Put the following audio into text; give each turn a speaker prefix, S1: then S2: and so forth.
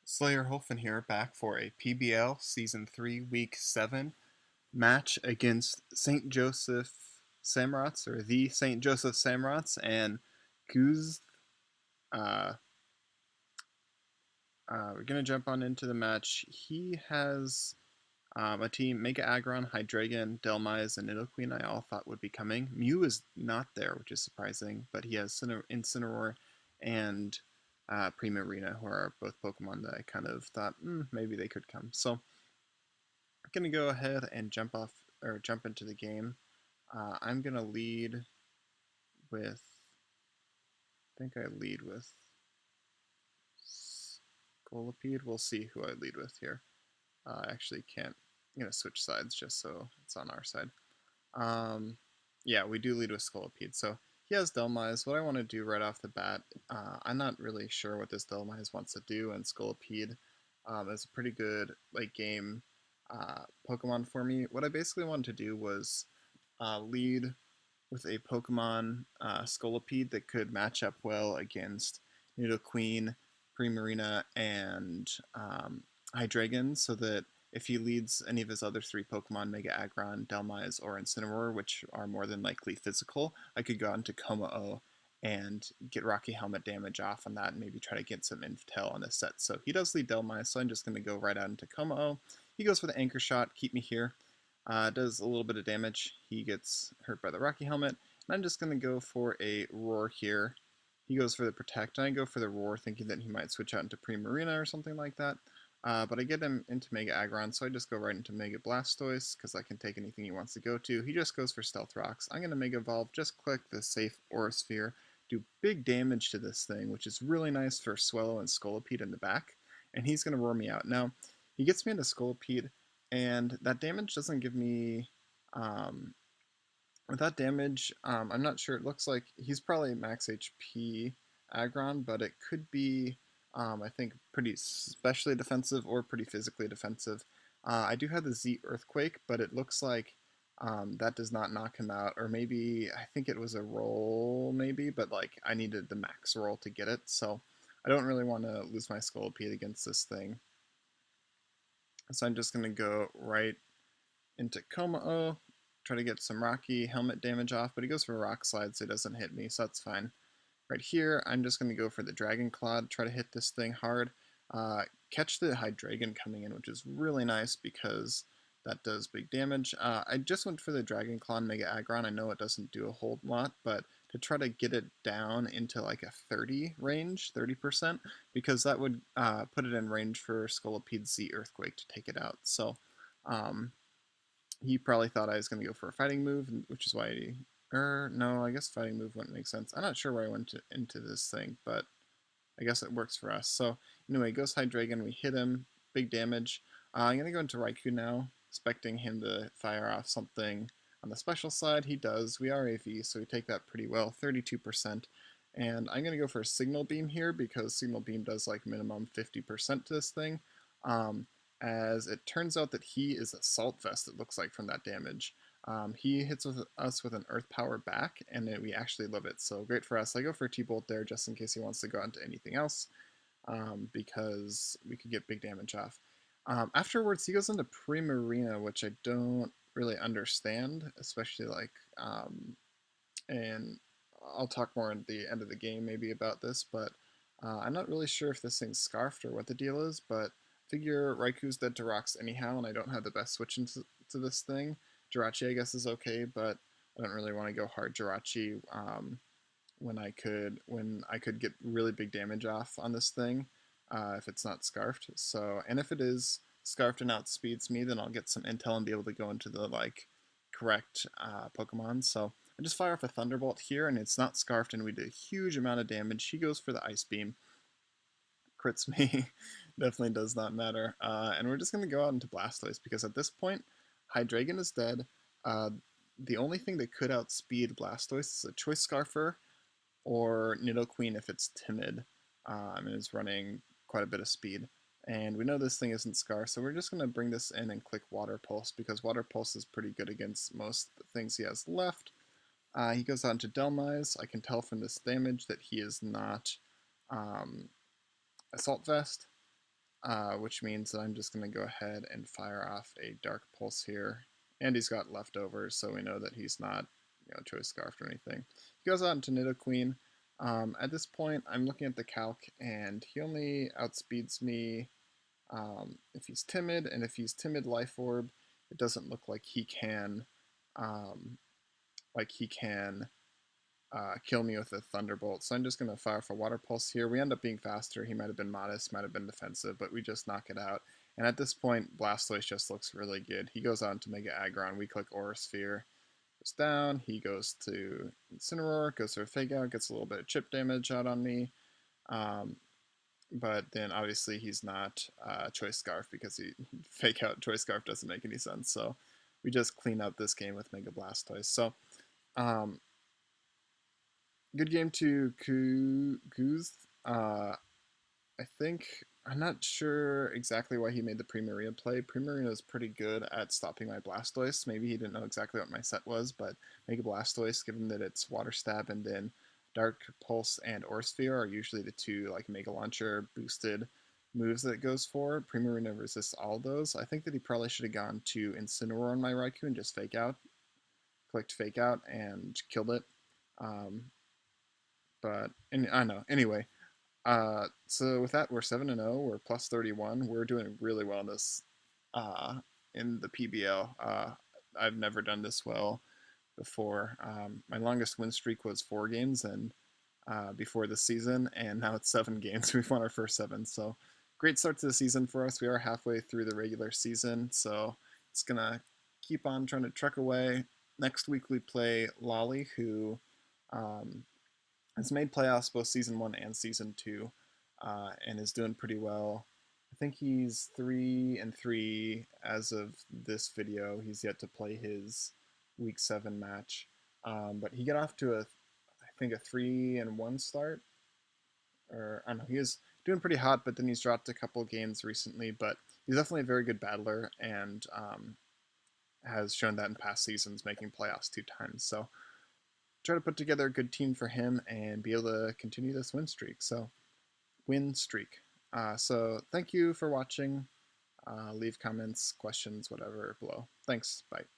S1: Slayerhofen here, back for a PBL Season 3, Week 7 match against St. Joseph Samurotts, or the St. Joseph Samurotts, and Quzth. Uh, we're going to jump on into the match. He has a team, Mega Aggron, Hydreigon, Delmise, and Nidoqueen I all thought would be coming. Mew is not there, which is surprising, but he has Incineroar and Primarina, who are both Pokemon that I kind of thought maybe they could come. So I'm going to go ahead and jump into the game. I'm going to lead with, I think I lead with Scolipede. We'll see who I lead with here. I actually can't, I'm going to switch sides just so it's on our side. Yeah, we do lead with Scolipede. So he has Delmise. What I want to do right off the bat, I'm not really sure what this Delmise wants to do, and Scolipede is a pretty good late game Pokemon for me. What I basically wanted to do was lead with a Pokemon Scolipede that could match up well against Nidoqueen, Primarina, and Hydreigon, so that if he leads any of his other three Pokemon, Mega Aggron, Delmise, or Incineroar, which are more than likely physical, I could go into Kommo-o and get Rocky Helmet damage off on that and maybe try to get some intel on this set. So he does lead Delmise, so I'm just going to go right out into Kommo-o. He goes for the Anchor Shot, keep me here. Does a little bit of damage. He gets hurt by the Rocky Helmet, and I'm just going to go for a Roar here. He goes for the Protect, and I go for the Roar, thinking that he might switch out into Primarina or something like that. But I get him into Mega Aggron, so I just go right into Mega Blastoise, because I can take anything he wants to go to. He just goes for Stealth Rocks. I'm going to Mega Evolve, just click the safe Aura Sphere, do big damage to this thing, which is really nice for Swellow and Scolipede in the back, and he's going to roar me out. Now, he gets me into Scolipede, and that damage doesn't give me... with that damage, I'm not sure. It looks like he's probably max HP Aggron, but it could be... I think pretty especially defensive or pretty physically defensive. I do have the Z Earthquake, but it looks like that does not knock him out. Or maybe, I think it was a roll maybe, but like I needed the max roll to get it. So I don't really want to lose my Scolipede against this thing. So I'm just going to go right into Kommo-o, try to get some Rocky Helmet damage off, but he goes for Rock Slide so he doesn't hit me, so that's fine. Right here, I'm just going to go for the Dragon Claw, try to hit this thing hard. Catch the Hydreigon coming in, which is really nice because that does big damage. I just went for the Dragon Claw and Mega Aggron. I know it doesn't do a whole lot, but to try to get it down into like a 30 range, 30%, because that would put it in range for Scolipede's Z Earthquake to take it out. So he probably thought I was going to go for a fighting move, which is why no, I guess fighting move wouldn't make sense. I'm not sure where I went into this thing, but I guess it works for us. So anyway, goes Hydreigon, we hit him, big damage. I'm going to go into Raikou now, expecting him to fire off something on the special side. He does. We are AV, so we take that pretty well, 32%. And I'm going to go for a Signal Beam here because Signal Beam does like minimum 50% to this thing. As it turns out that he is Assault Vest, it looks like, from that damage. He hits us with an Earth Power back, and we actually love it, so great for us. I go for a T-Bolt there just in case he wants to go into anything else, because we could get big damage off. Afterwards, he goes into Primarina, which I don't really understand, especially like, and I'll talk more at the end of the game maybe about this, but I'm not really sure if this thing's Scarfed or what the deal is, but figure Raikou's dead to rocks anyhow, and I don't have the best switch into this thing. Jirachi, I guess, is okay, but I don't really want to go hard Jirachi when I could get really big damage off on this thing if it's not Scarfed. So, and if it is Scarfed and outspeeds me, then I'll get some intel and be able to go into the like correct Pokemon. So I just fire off a Thunderbolt here, and it's not Scarfed, and we do a huge amount of damage. He goes for the Ice Beam, crits me. Definitely does not matter. And we're just going to go out into Blastoise because at this point, Hydreigon is dead. The only thing that could outspeed Blastoise is a Choice Scarfer or Nidoqueen if it's timid and is running quite a bit of speed. And we know this thing isn't Scar, so we're just going to bring this in and click Water Pulse because Water Pulse is pretty good against most things he has left. He goes on to Delmise. I can tell from this damage that he is not Assault Vest. which means that I'm just going to go ahead and fire off a Dark Pulse here. And he's got leftovers, so we know that he's not, Choice Scarfed or anything. He goes out into Nidoqueen. At this point, I'm looking at the calc, and he only outspeeds me if he's timid, and if he's timid Life Orb, it doesn't look um, like he can kill me with a Thunderbolt. So I'm just going to fire off a Water Pulse here. We end up being faster. He might have been modest, might have been defensive, but we just knock it out. And at this point, Blastoise just looks really good. He goes on to Mega Aggron. We click Aura Sphere. Goes down. He goes to Incineroar, goes for a Fake Out, gets a little bit of chip damage out on me. But then obviously he's not Choice Scarf because he Fake Out Choice Scarf doesn't make any sense. So we just clean up this game with Mega Blastoise. So um, good game to Quzth. I think I'm not sure exactly why he made the Primarina play. Primarina is pretty good at stopping my Blastoise. Maybe he didn't know exactly what my set was, but Mega Blastoise, given that it's Water Stab and then Dark Pulse and Aura Sphere are usually the two like Mega Launcher boosted moves that it goes for. Primarina resists all those. I think that he probably should have gone to Incineroar on my Raikou and just Fake Out, clicked Fake Out, and killed it. Um, but and I know. Anyway, so with that, we're 7-0. We're plus 31. We're doing really well in the PBL. I've never done this well before. My longest win streak was 4 games, and before the season, and now it's 7 games. We've won our first 7. So great start to the season for us. We are halfway through the regular season, so it's gonna keep on trying to truck away. Next week we play Lolly, who um, has made playoffs both season 1 and season 2, and is doing pretty well. I think he's 3-3 as of this video. He's yet to play his week 7 match, but he got off to I think a 3-1 start, or I don't know. He was doing pretty hot, but then he's dropped a couple games recently. But he's definitely a very good battler, and has shown that in past seasons, making playoffs 2 times. So try to put together a good team for him and be able to continue this win streak. So thank you for watching. Leave comments, questions, whatever below. Thanks. Bye.